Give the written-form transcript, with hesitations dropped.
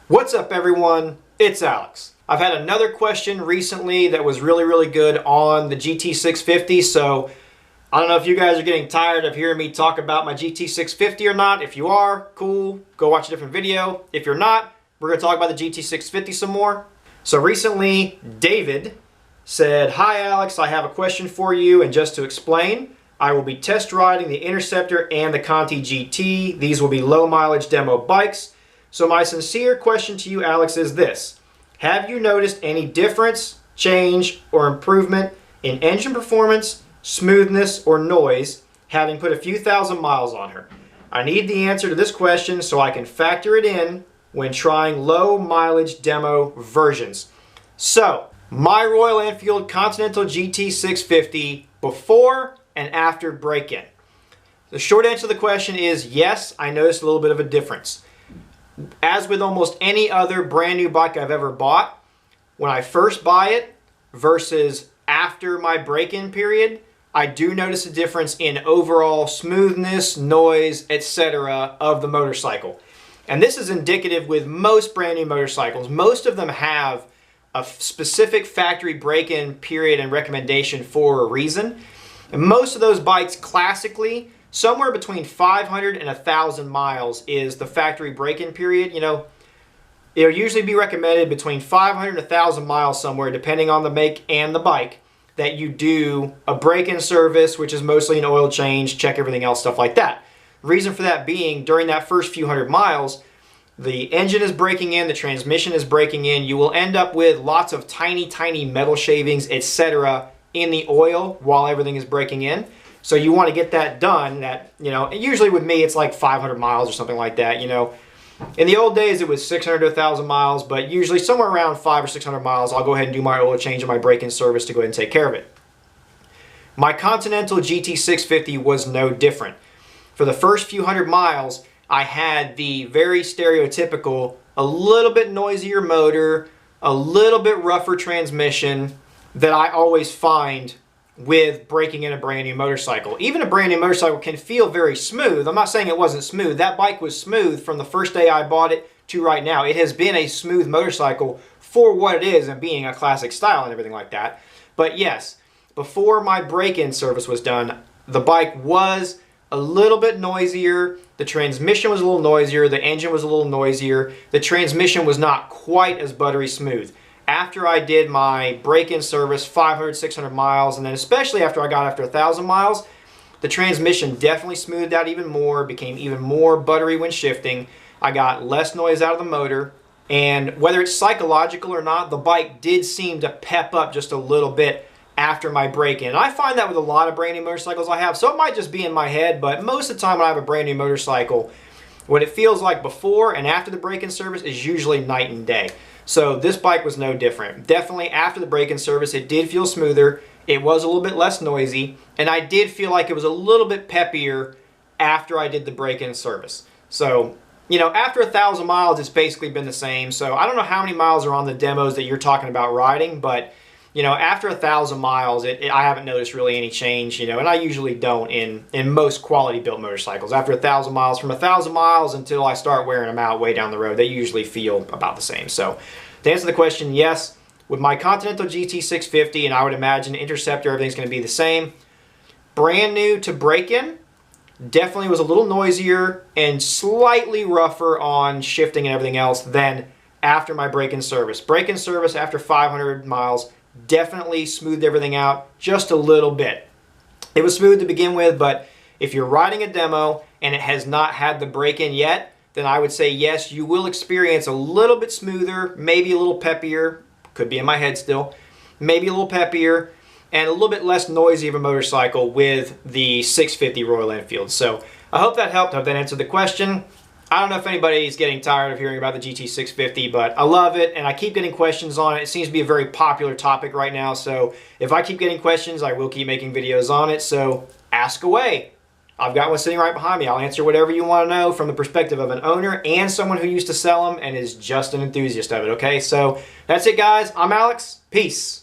What's up, everyone? It's Alex. I've had another question recently that was really good on the GT650, so I don't know if you guys are getting tired of hearing me talk about my GT650 or not. If you are, cool, go watch a different video. If you're not, we're going to talk about the GT650 some more. So recently, David said, "Hi Alex, I have a question for you, and just to explain, I will be test riding the Interceptor and the Conti GT. These will be low mileage demo bikes. So my sincere question to you, Alex, is this. Have you noticed any difference, change, or improvement in engine performance, smoothness, or noise, having put a few thousand miles on her? I need the answer to this question so I can factor it in when trying low mileage demo versions." So, my Royal Enfield Continental GT 650 before and after break-in. The short answer to the question is yes, I noticed a little bit of a difference. As with almost any other brand new bike I've ever bought, when I first buy it versus after my break-in period, I do notice a difference in overall smoothness, noise, etc. of the motorcycle. And this is indicative with most brand new motorcycles. Most of them have a specific factory break-in period and recommendation for a reason. And most of those bikes classically, somewhere between 500 and 1,000 miles is the factory break-in period. You know, it'll usually be recommended between 500 and 1,000 miles somewhere, depending on the make and the bike, that you do a break-in service, which is mostly an oil change, check everything else, stuff like that. The reason for that being, during that first few hundred miles, the engine is breaking in, the transmission is breaking in. You will end up with lots of tiny metal shavings, etc. in the oil while everything is breaking in. So you want to get that done. That, you know, usually with me it's like 500 miles or something like that. You know, in the old days it was 600 to 1,000 miles, but usually somewhere around 500 or 600 miles, I'll go ahead and do my oil change and my break-in service to go ahead and take care of it. My Continental GT650 was no different. For the first few hundred miles, I had the very stereotypical, a little bit noisier motor, a little bit rougher transmission that I always find with breaking in a brand new motorcycle. Even a brand new motorcycle can feel very smooth. I'm not saying it wasn't smooth. That bike was smooth from the first day I bought it to right now. It has been a smooth motorcycle for what it is and being a classic style and everything like that. But yes, before my break-in service was done, the bike was a little bit noisier. The transmission was a little noisier. The engine was a little noisier. The transmission was not quite as buttery smooth. After I did my break-in service, 500, 600 miles, and then especially after I got after 1,000 miles, the transmission definitely smoothed out even more, became even more buttery when shifting. I got less noise out of the motor, and whether it's psychological or not, the bike did seem to pep up just a little bit after my break-in. I find that with a lot of brand new motorcycles I have, so it might just be in my head, but most of the time when I have a brand new motorcycle, what it feels like before and after the break-in service is usually night and day. So this bike was no different. Definitely after the break-in service, it did feel smoother. It was a little bit less noisy, and I did feel like it was a little bit peppier after I did the break-in service. So, you know, after 1,000 miles, it's basically been the same. So I don't know how many miles are on the demos that you're talking about riding, but you know, after 1,000 miles, I haven't noticed really any change, you know, and I usually don't in most quality built motorcycles. After 1,000 miles, from 1,000 miles until I start wearing them out way down the road, they usually feel about the same. So to answer the question, yes, with my Continental GT650, and I would imagine Interceptor, everything's going to be the same. Brand new to break-in, definitely was a little noisier and slightly rougher on shifting and everything else than after my break-in service. Break-in service after 500 miles, definitely smoothed everything out just a little bit. It was smooth to begin with, but if you're riding a demo and it has not had the break-in yet, then I would say yes, you will experience a little bit smoother, maybe a little peppier, could be in my head still, maybe a little peppier, and a little bit less noisy of a motorcycle with the 650 Royal Enfield. So I hope that helped. I hope that answered the question. I don't know if anybody's getting tired of hearing about the GT650, but I love it, and I keep getting questions on it. It seems to be a very popular topic right now, so if I keep getting questions, I will keep making videos on it, so ask away. I've got one sitting right behind me. I'll answer whatever you want to know from the perspective of an owner and someone who used to sell them and is just an enthusiast of it, okay? So that's it, guys. I'm Alex. Peace.